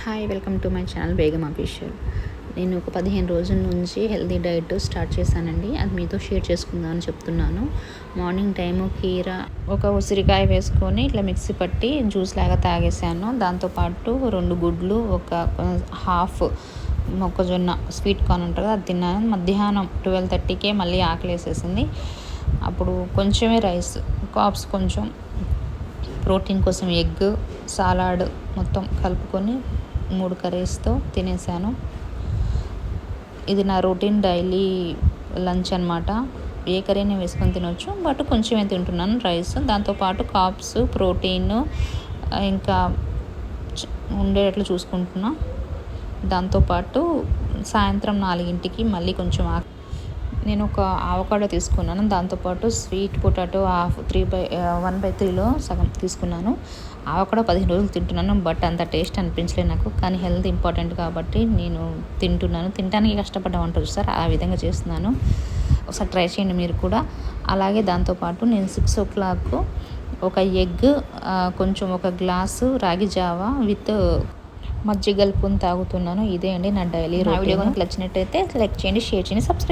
Hi, welcome to my channel Begum official. నేను ఒక 15 రోజుల నుంచి హెల్తీ డైట్ స్టార్ట్ చేశానండి. అది మీతో షేర్ చేసుకుందామని చెప్తున్నాను. మార్నింగ్ టైము కీర, ఒక ఉసిరికాయ వేసుకొని ఇట్లా మిక్సీ పట్టి జ్యూస్ లాగా తాగేసాను. దాంతోపాటు 2 గుడ్లు, ఒక హాఫ్ మొక్కజొన్న స్వీట్ కార్న్ ఉంటుంది కదా, అది తిన్నాను. మధ్యాహ్నం 12:30కే మళ్ళీ ఆకలి వేసేసింది. అప్పుడు కొంచెమే రైస్, కాప్స్ కొంచెం, ప్రోటీన్ కోసం ఎగ్, సాలాడ్ మొత్తం కలుపుకొని 3 కర్రీస్తో తినేసాను. ఇది నా రొటీన్ డైలీ లంచ్ అనమాట. ఏ కర్రీని వేసుకొని తినొచ్చు, బట్ కొంచెమే తింటున్నాను రైస్. దాంతోపాటు కాప్స్, ప్రోటీన్ ఇంకా ఉండేటట్లు చూసుకుంటున్నా. దాంతోపాటు సాయంత్రం 4కి మళ్ళీ కొంచెం నేను ఒక ఆవకాడో తీసుకున్నాను. దాంతోపాటు స్వీట్ పొటాటో 1/3లో సగం తీసుకున్నాను. ఆవకాడో 15 రోజులు తింటున్నాను, బట్ అంత టేస్ట్ అనిపించలేదు నాకు. కానీ హెల్త్ ఇంపార్టెంట్ కాబట్టి నేను తింటున్నాను. తినడానికి కష్టపడ్డా వంట చూస్తారు, ఆ విధంగా చేస్తున్నాను. ఒకసారి ట్రై చేయండి మీరు కూడా. అలాగే దాంతోపాటు నేను 6 o'clock ఒక ఎగ్, కొంచెం ఒక గ్లాసు రాగి జావా విత్ మజ్జిగ కలుపుకొని తాగుతున్నాను. ఇదే అండి నా డైలీ రొటీన్. వీడియో కనుక నచ్చినట్టయితే లైక్ చేయండి, షేర్ చేయండి, సబ్స్క్రైబ్